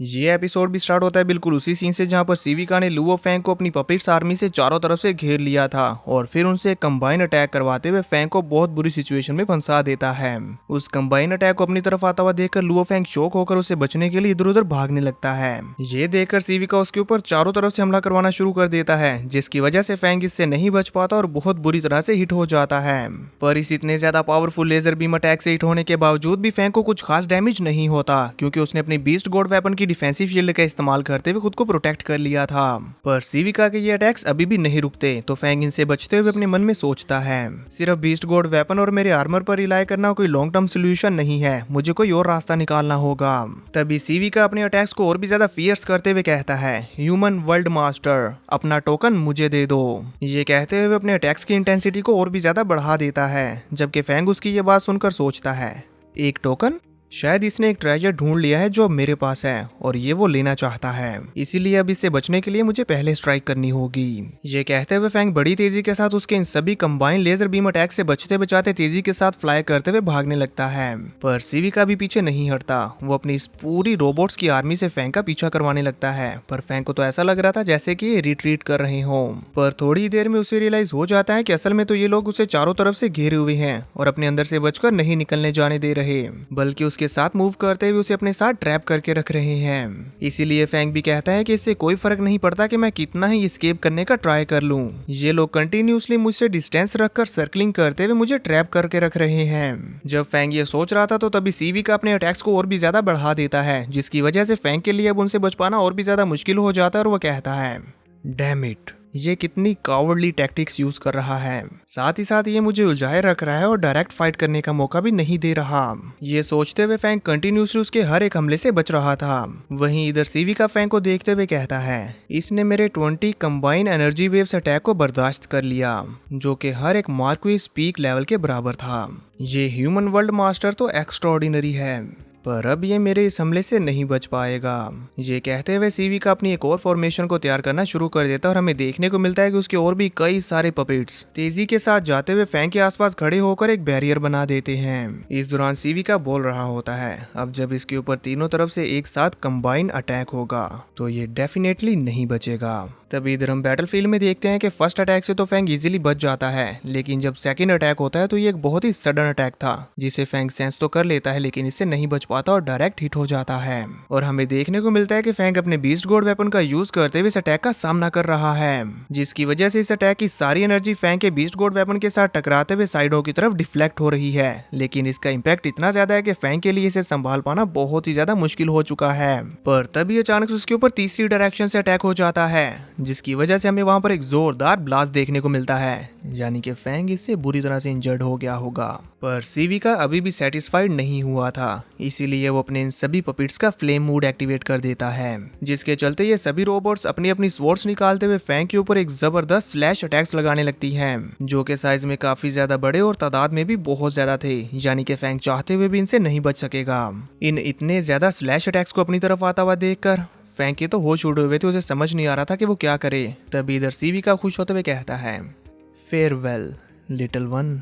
ये एपिसोड भी स्टार्ट होता है बिल्कुल उसी सीन से जहाँ पर सीविका ने लुओ फैंग को अपनी पपेट्स आर्मी से चारों तरफ से घेर लिया था और फिर उनसे कंबाइन अटैक करवाते हुए फैंग को बहुत बुरी सिचुएशन में फंसा देता है। उस कंबाइन अटैक को अपनी तरफ आता हुआ देखकर लुओ फैंग शॉक होकर उसे बचने के लिए इधर उधर भागने लगता है। ये देखकर सीविका उसके ऊपर चारों तरफ से हमला करवाना शुरू कर देता है, जिसकी वजह से फैंग इससे नहीं बच पाता और बहुत बुरी तरह से हिट हो जाता है। पर इस इतने ज्यादा पावरफुल लेजर बीम अटैक से हिट होने के बावजूद भी फैंग को कुछ खास डैमेज नहीं होता, क्योंकि उसने अपनी बीस्ट गॉड वेपन की डिफेंसिव शील्ड का इस्तेमाल करते हुए खुद को प्रोटेक्ट कर लिया था। पर सीविका के ये अटैक्स अभी भी नहीं रुकते, तो फैंग इनसे बचते हुए अपने मन में सोचता है सिर्फ बीस्ट गॉड वेपन और मेरे आर्मर पर रिलाय करना कोई लॉन्ग टर्म सोल्यूशन नहीं है, मुझे कोई और रास्ता निकालना होगा। तभी सीविका अपने अटैक्स को और भी ज्यादा फियर्स करते हुए कहता है, ह्यूमन वर्ल्ड मास्टर, अपना टोकन मुझे दे दो। ये कहते हुए अपने अटैक्स की इंटेंसिटी को और भी ज्यादा बढ़ा देता है, जबकि फैंग उसकी ये बात सुनकर सोचता है, एक टोकन, शायद इसने एक ट्रेजर ढूंढ लिया है जो मेरे पास है और ये वो लेना चाहता है, इसीलिए अब इससे बचने के लिए मुझे पहले स्ट्राइक करनी होगी। ये कहते हुए फैंग बड़ी तेजी के साथ उसके इन सभी कंबाइन लेजर बीम अटैक से बचते बचाते तेजी के साथ फ्लाई करते हुए भागने लगता है। पर सीविका भी पीछे नहीं हटता, वो अपनी इस पूरी रोबोट्स की आर्मी से फैंग का पीछा करवाने लगता है। पर फैंग को तो ऐसा लग रहा था जैसे कि ये रिट्रीट कर रहे हो। पर थोड़ी देर में उसे रियलाइज हो जाता है कि असल में तो ये लोग उसे चारों तरफ से घेरे हुए हैं और अपने अंदर से बचकर नहीं निकलने जाने दे रहे, बल्कि उसके साथ मूव करते हुए उसे अपने साथ ट्रैप करके रख रहे हैं। इसीलिए फैंग भी कहता है कि इससे कोई फर्क नहीं पड़ता कि मैं कितना ही एस्केप करने का ट्राई कर लूं, ये लोग कंटिन्यूअसली मुझसे डिस्टेंस रखकर सर्कलिंग करते हुए मुझे ट्रैप करके रख रहे हैं। जब फैंग ये सोच रहा था तो तभी सीविका अपने अटैक्स को और भी ज्यादा बढ़ा देता है, जिसकी वजह से फैंग के लिए अब उनसे बच पाना और भी ज्यादा मुश्किल हो जाता है और वो कहता है, डैम इट, ये कितनी कावर्डली टैक्टिक्स यूज कर रहा है, साथ ही साथ ये मुझे उलझाए रख रहा है और डायरेक्ट फाइट करने का मौका भी नहीं दे रहा। ये सोचते हुए फैंग कंटिन्यूसली उसके हर एक हमले से बच रहा था। वहीं इधर सीविका फैंग को देखते हुए कहता है, इसने मेरे 20 कंबाइन एनर्जी वेव्स अटैक को बर्दाश्त कर लिया, जो कि हर एक मार्क्विस पीक लेवल के बराबर था। ये ह्यूमन वर्ल्ड मास्टर तो एक्स्ट्राऑर्डिनरी है, पर अब ये मेरे इस हमले से नहीं बच पाएगा। ये कहते हुए सीविका अपनी एक और फॉर्मेशन को तैयार करना शुरू कर देता है और हमें देखने को मिलता है कि उसके और भी कई सारे पपेट्स तेजी के साथ जाते हुए फैंग के आसपास खड़े होकर एक बैरियर बना देते हैं। इस दौरान सीविका बोल रहा होता है, अब जब इसके ऊपर तीनों तरफ से एक साथ कंबाइन अटैक होगा तो ये डेफिनेटली नहीं बचेगा। तभी इधर हम बैटलफील्ड में देखते हैं कि फर्स्ट अटैक से तो फैंग इजीली बच जाता है, लेकिन जब सेकंड अटैक होता है तो ये एक बहुत ही सडन अटैक था, जिसे फैंग सेंस तो कर लेता है लेकिन इससे नहीं बच पाता और डायरेक्ट हिट हो जाता है। और हमें देखने को मिलता है कि फैंग अपने बीस्ट गॉड वेपन का यूज करते हुए इस अटैक का सामना कर रहा है, जिसकी वजह से इस अटैक की सारी एनर्जी फैंग के बीस्ट गॉड वेपन के साथ टकराते हुए साइडों की तरफ डिफ्लेक्ट हो रही है। लेकिन इसका इम्पैक्ट इतना ज्यादा है कि फैंग के लिए इसे संभाल पाना बहुत ही ज्यादा मुश्किल हो चुका है। पर तभी अचानक उसके ऊपर तीसरी डायरेक्शन से अटैक हो जाता है, जिसकी वजह से हमें वहां पर एक जोरदार ब्लास्ट देखने को मिलता है, यानी कि फैंग इससे बुरी तरह से इंजर्ड हो गया होगा। पर सीविका अभी भी सेटिस्फाइड नहीं हुआ था, इसीलिए वो अपने इन सभी पपेट्स का फ्लेम मोड एक्टिवेट कर देता है, जिसके चलते ये सभी रोबोट्स अपनी अपनी स्वॉर्ड्स निकालते हुए फैंग के ऊपर एक जबरदस्त स्लैश अटैक्स लगाने लगती हैं, जो कि साइज में काफी ज्यादा बड़े और तादाद में भी बहुत ज्यादा थे, यानी कि फैंग चाहते हुए भी इनसे नहीं बच सकेगा। इन इतने ज्यादा स्लैश अटैक्स को अपनी तरफ आता हुआ देखकर फैंग के तो होश उड़े हुए थे, उसे समझ नहीं आ रहा था कि वो क्या करे। तभी इधर सीविका खुश होते हुए कहता है, फेयरवेल लिटिल वन।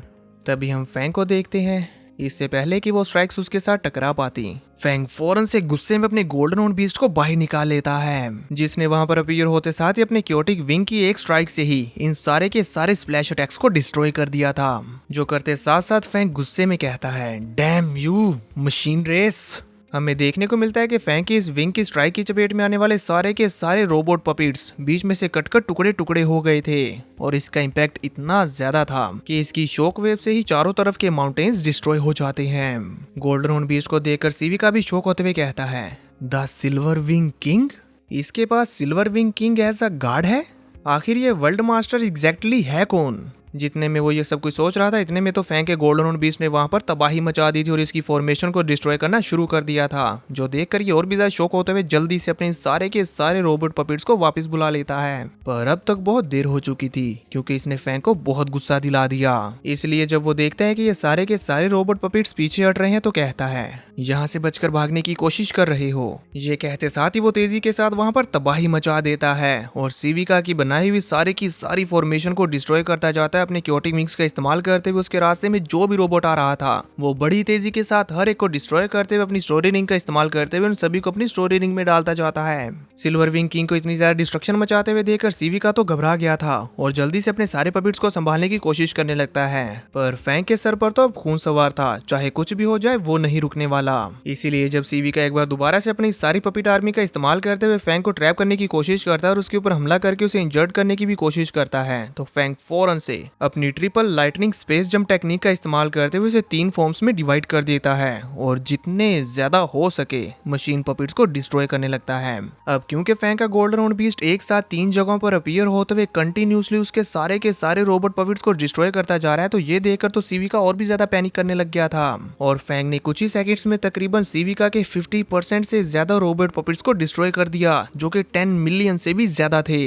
तभी हम फैंग को देखते हैं, इससे पहले कि वो स्ट्राइक्स उसके साथ टकरा पाती, फैंग फौरन से गुस्से में अपने गोल्डन हॉर्न बीस्ट को बाहर निकाल लेता है, जिसने वहां पर अपीयर होते साथ ही अपने क्योटिक विंग की एक स्ट्राइक से ही इन सारे के सारे स्प्लैश अटैक्स को डिस्ट्रॉय कर दिया था। जो करते साथ साथ फैंग गुस्से में कहता है, डैम यू मशीन रेस। हमें देखने को मिलता है कि फैंग की इस विंग की स्ट्राइक की चपेट में आने वाले सारे के सारे रोबोट पपेट्स बीच में से कटकर टुकड़े टुकड़े हो गए थे, और इसका इम्पैक्ट इतना ज्यादा था कि इसकी शॉक वेव से ही चारों तरफ के माउंटेन्स डिस्ट्रॉय हो जाते हैं। गोल्डन हॉर्न बीस्ट को देखकर सीविका भी शॉक होते हुए कहता है, द सिल्वर विंग किंग, इसके पास सिल्वर विंग किंग ऐसा गार्ड है, आखिर ये वर्ल्ड मास्टर एग्जैक्टली है कौन? जितने में वो ये सब कुछ सोच रहा था, इतने में तो फैंग के गोल्डन हॉर्न बीस्ट ने वहां पर तबाही मचा दी थी और इसकी फॉर्मेशन को डिस्ट्रॉय करना शुरू कर दिया था, जो देखकर ये और भी ज्यादा शॉक होते हुए जल्दी से अपने सारे के सारे रोबोट पपेट्स को वापस बुला लेता है। पर अब तक बहुत देर हो चुकी थी, क्योंकि इसने फैंग को बहुत गुस्सा दिला दिया। इसलिए जब वो देखता है कि ये सारे के सारे रोबोट पपेट्स पीछे हट रहे हैं तो कहता है, यहाँ से बचकर भागने की कोशिश कर रहे हो। ये कहते साथ ही वो तेजी के साथ वहां पर तबाही मचा देता है और सीविका की बनाई हुई सारी की सारी फॉर्मेशन को डिस्ट्रॉय करता जाता है है अपने क्योटिक विंग्स का इस्तेमाल करते हुए उसके रास्ते में जो भी रोबोट आ रहा था वो बड़ी तेजी के साथ हर एक को डिस्ट्रॉय करते हुए अपनी स्टोरी रिंग का इस्तेमाल करते हुए उन सभी को अपनी स्टोरी रिंग में डालता जाता है। सिल्वर विंग किंग को इतनी ज्यादा डिस्ट्रक्शन मचाते हुए देखकर सीविका तो घबरा गया था और जल्दी से अपने सारे पपिट्स को संभालने की कोशिश करने लगता है, पर फैंग के सर पर तो अब खून सवार था, चाहे कुछ भी हो जाए वो नहीं रुकने वाला। इसीलिए जब सीविका एक बार दोबारा से अपनी सारी पपिट आर्मी का इस्तेमाल करते हुए फैंग को ट्रैप करने की कोशिश करता है और उसके ऊपर हमला करके उसे इंजर्ड करने की भी कोशिश करता है, तो फैंग फौरन से अपनी triple lightning space jump technique का इस्तेमाल करते हुए उसे 3 फॉर्म्स में डिवाइड कर देता है और जितने ज्यादा हो सके मशीन पपिट्स को डिस्ट्रॉय करने लगता है। अब क्योंकि फैंग का गोल्डन हॉर्न बीस्ट एक साथ 3 जगहों पर अपीयर होते हुए कंटिन्यूसली उसके सारे के सारे रोबोट पपिट्स को डिस्ट्रॉय करता जा रहा है, तो ये देखकर तो सीविका और भी ज्यादा पैनिक करने लग गया था और फैंग ने कुछ ही सेकंड्स में तकरीबन सीविका के 50% से ज्यादा रोबोट पपिट्स को डिस्ट्रॉय कर दिया, जो कि 10 मिलियन से भी ज्यादा थे।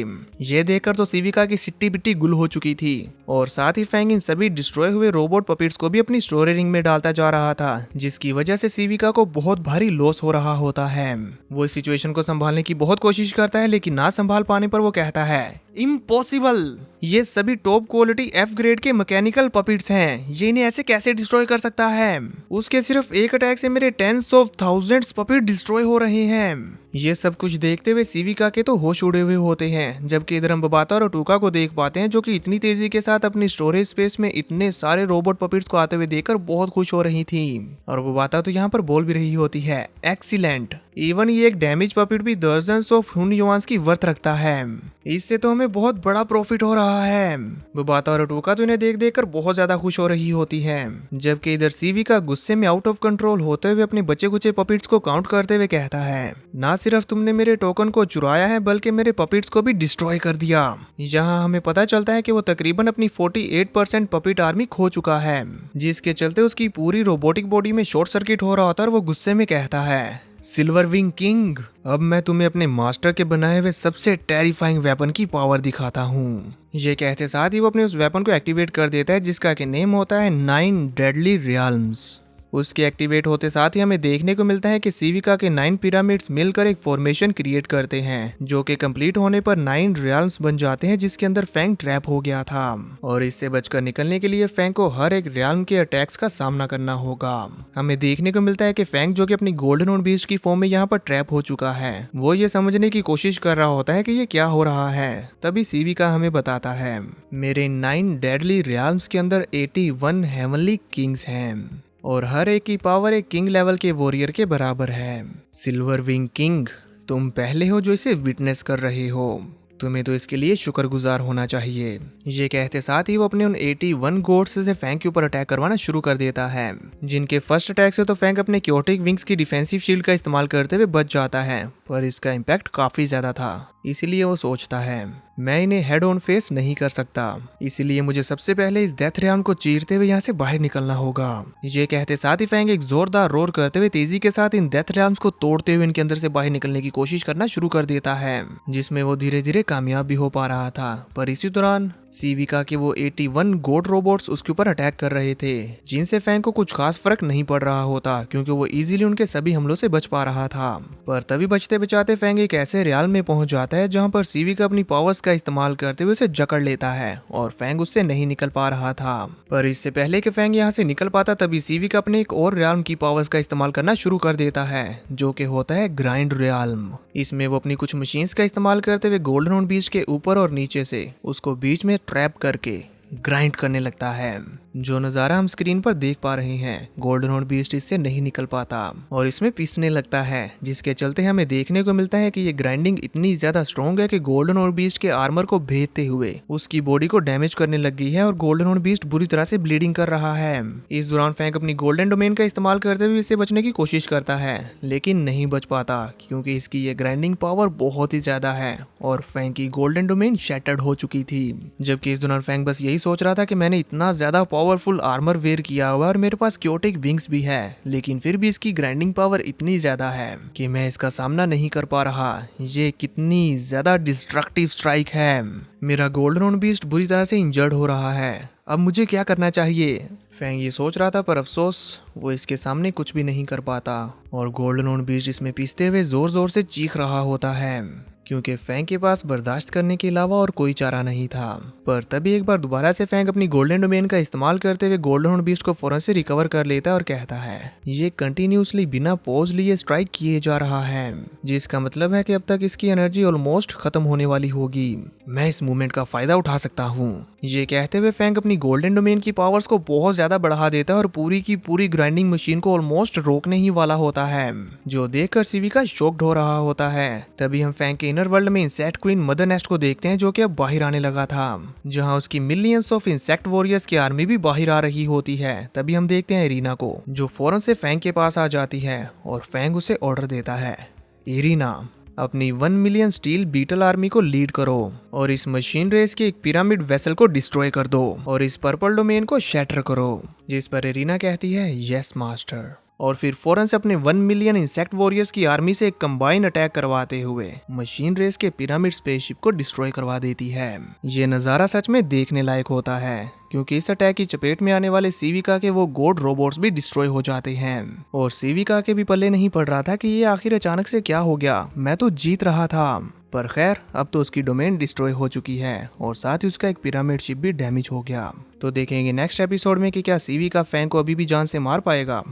ये देखकर तो सीविका की सिट्टी बिट्टी गुल हो चुकी थी और साथ ही फैंग इन सभी डिस्ट्रॉय हुए रोबोट पपिट्स को भी अपनी स्टोरी रिंग में डालता जा रहा था, जिसकी वजह से सीविका को बहुत भारी लॉस हो रहा होता है। वो इस सिचुएशन को संभालने की बहुत कोशिश करता है, लेकिन ना संभाल पाने पर वो कहता है इम्पॉसिबल, ये सभी टॉप क्वालिटी एफ ग्रेड के मैकेनिकल पपिट्स हैं, ये इन्हें ऐसे कैसे डिस्ट्रॉय कर सकता है। उसके सिर्फ एक अटैक से मेरे 10s of thousands puppet destroy हो रहे हैं। ये सब कुछ देखते हुए सीविका के तो होश उड़े हुए होते हैं, जबकि इधर हम बबाता और टूका को देख पाते हैं जो कि इतनी तेजी के साथ अपनी स्टोरेज स्पेस में इतने सारे रोबोट पपिट्स को आते हुए देखकर बहुत खुश हो रही थी। और बबाता तो यहाँ पर बोल भी रही होती है एक्सीलेंट, इवन ये एक डैमेज पपिट भी दर्जन्स ऑफ हुन युआन्स की वर्थ रखता है, इससे तो हमें बहुत बड़ा प्रॉफिट हो रहा है। बबाता और टूका तो इन्हें देख देख कर बहुत ज्यादा खुश हो रही होती है, जबकि इधर सीविका गुस्से में आउट ऑफ कंट्रोल होते हुए अपने बचे कुचे पपिट्स को काउंट करते हुए कहता है ना सिर्फ तुमने मेरे टोकन को चुराया है बल्कि मेरे पपिट्स को भी डिस्ट्रॉय कर दिया। यहाँ हमें पता चलता है कि वो तकरीबन अपनी 48% पपिट आर्मी खो चुका है, जिसके चलते उसकी पूरी रोबोटिक बॉडी में शॉर्ट सर्किट हो रहा होता है और वो गुस्से में कहता है सिल्वर विंग किंग, अब मैं तुम्हें अपने मास्टर के बनाए हुए सबसे टेरिफाइंग वेपन की पावर दिखाता हूँ। ये कहते साथ ही वो अपने उस वेपन को एक्टिवेट कर देता है जिसका कि नेम होता है 9 डेडली रियल्म्स। उसके एक्टिवेट होते साथ ही हमें देखने को मिलता है कि सीविका के 9 पिरामिड्स मिलकर एक फॉर्मेशन क्रिएट करते हैं, जो कि कंप्लीट होने पर 9 रियल्म्स बन जाते हैं, जिसके अंदर फैंग ट्रैप हो गया था और इससे बचकर निकलने के लिए फैंग को हर एक रियल्म के अटैक्स का सामना करना होगा। हमें देखने को मिलता है कि फैंग जो कि अपनी गोल्डन हॉर्न बीस्ट की फॉर्म में यहाँ पर ट्रैप हो चुका है, वो ये समझने की कोशिश कर रहा होता है कि ये क्या हो रहा है। तभी सीविका हमें बताता है मेरे 9 डेडली रियल्म्स के अंदर 81 हेवनली किंग्स हैं और हर एक की पावर एक किंग लेवल के वॉरियर के बराबर है। सिल्वर विंग किंग, तुम पहले हो जो इसे विटनेस कर रहे हो, तुम्हें तो इसके लिए शुक्रगुजार होना चाहिए। ये कहते साथ ही वो अपने उन 81 गोड्स से फैंग के ऊपर अटैक करवाना शुरू कर देता है, जिनके फर्स्ट अटैक से तो फैंग अपने क्योटिक विंग्स की डिफेंसिव शील्ड का इस्तेमाल करते हुए बच जाता है, पर इसका इम्पैक्ट काफी ज्यादा था, इसीलिए वो सोचता है मैं इन्हें हेड ऑन फेस नहीं कर सकता, इसीलिए मुझे सबसे पहले इस डेथ रियल्म को चीरते हुए यहाँ से बाहर निकलना होगा। ये कहते साथ ही फैंग एक जोरदार रोर करते हुए तेजी के साथ इन डेथ रियल्म्स को तोड़ते हुए इनके अंदर से बाहर निकलने की कोशिश करना शुरू कर देता है, जिसमें वो धीरे धीरे कामयाब भी हो पा रहा था। पर इसी दौरान सीविका के वो 81 गोड रोबोट्स उसके ऊपर अटैक कर रहे थे, जिनसे फैंग को कुछ खास फर्क नहीं पड़ रहा होता, क्योंकि वो इजीली उनके सभी हमलों से बच पा रहा था। पर तभी बचते बचाते फैंग एक ऐसे रियाल में पहुंच जाता है जहां पर सीविका अपनी पावर्स का इस्तेमाल करते हुए उसे जकड़ लेता है और फैंग उससे नहीं निकल पा रहा था। पर इससे पहले कि फैंग यहाँ से निकल पाता तभी सीविका अपने एक और रियाल्म की पावर्स का इस्तेमाल करना शुरू कर देता है, जो कि होता है ग्राइंड रियाल्म। इसमें वो अपनी कुछ मशीन्स का इस्तेमाल करते हुए गोल्डन हॉर्न बीस्ट के ऊपर और नीचे से उसको बीच में ट्रैप करके ग्राइंड करने लगता है। जो नज़ारा हम स्क्रीन पर देख पा रहे हैं, गोल्डन हॉर्न बीस्ट इससे नहीं निकल पाता और इसमें पीसने लगता है, जिसके चलते हमें देखने को मिलता है कि ये ग्राइंडिंग इतनी ज्यादा स्ट्रॉन्ग है कि गोल्डन हॉर्न बीस्ट के आर्मर को भेदते हुए उसकी बॉडी को डैमेज करने लग गई है और गोल्डन हॉर्न बीस्ट बुरी तरह से ब्लीडिंग कर रहा है। इस दौरान फैंग अपनी गोल्डन डोमेन का इस्तेमाल करते हुए इससे बचने की कोशिश करता है, लेकिन नहीं बच पाता क्योंकि इसकी ये ग्राइंडिंग पावर बहुत ही ज्यादा है और फैंग की गोल्डन डोमेन शैटर्ड हो चुकी थी। जबकि इस दौरान फैंग बस यही सोच रहा था कि मैंने इतना ज्यादा पावरफुल आर्मर वेयर किया हुआ और मेरे पास क्योटिक विंग्स भी है, लेकिन फिर भी इसकी ग्राइंडिंग पावर इतनी ज्यादा है कि मैं इसका सामना नहीं कर पा रहा। ये कितनी ज्यादा डिस्ट्रक्टिव स्ट्राइक है। मेरा गोल्डन हॉर्न बीस्ट बुरी तरह से इंजर्ड हो रहा है, अब मुझे क्या करना चाहिए? फैंग ये सोच रहा था, पर अफसोस वो इसके सामने कुछ भी नहीं कर पाता और गोल्डन हॉर्न बीस्ट इसमें पीसते हुए जोर जोर से चीख रहा होता है। क्योंकि फैंग के पास बर्दाश्त करने के अलावा और कोई चारा नहीं था। पर तभी एक बार दोबारा से फैंग अपनी गोल्डन डोमेन का इस्तेमाल करते हुए गोल्डन हॉर्न बीस्ट को फौरन से रिकवर कर लेता है और कहता है ये कंटिन्यूसली बिना पॉज लिए स्ट्राइक किए जा रहा है, जिसका मतलब है कि अब तक इसकी एनर्जी ऑलमोस्ट खत्म होने वाली होगी। मैं इस मूवमेंट का फायदा उठा सकता हूँ। ये कहते हुए फैंग अपनी गोल्डन डोमेन की पावर्स को बहुत ज्यादा बढ़ा देता है और पूरी की पूरी ग्राइंडिंग मशीन को ऑलमोस्ट रोकने ही वाला होता है, जो देखकर सिविका शॉक्ड हो रहा होता है। तभी हम फैंग के इनर वर्ल्ड में इंसेक्ट क्वीन मदर नेस्ट को देखते हैं, जो कि अब बाहर आने लगा था, जहां उसकी मिलियंस ऑफ इंसेक्ट वॉरियर्स की आर्मी भी बाहर आ रही होती है। तभी हम देखते हैं इरीना को, जो फौरन से फैंग के पास आ जाती है और फैंग उसे ऑर्डर देता है, इरीना अपनी 1 मिलियन स्टील बीटल आर्मी को लीड करो और इस मशीन रेस के एक पिरामिड वेसल को डिस्ट्रॉय कर दो और इस पर्पल डोमेन को शैटर करो। जिस पर इरीना कहती है यस मास्टर, और फिर फौरन से अपने 1 मिलियन इंसेक्ट वॉरियर्स की आर्मी से एक कंबाइन अटैक करवाते हुए मशीन रेस के पिरामिड स्पेसशिप को डिस्ट्रॉय करवा देती है। ये नज़ारा सच में देखने लायक होता है, क्योंकि इस अटैक की चपेट में आने वाले सिविका के वो गोड रोबोट्स भी डिस्ट्रॉय हो जाते हैं और सिविका के भी पल्ले नहीं पड़ रहा था कि ये आखिर अचानक से क्या हो गया, मैं तो जीत रहा था। पर खैर अब तो उसकी डोमेन डिस्ट्रॉय हो चुकी है और साथ ही उसका एक पिरामिड शिप भी डैमेज हो गया। तो देखेंगे नेक्स्ट एपिसोड में कि क्या सिविका फैंग को अभी भी जान से मार पाएगा।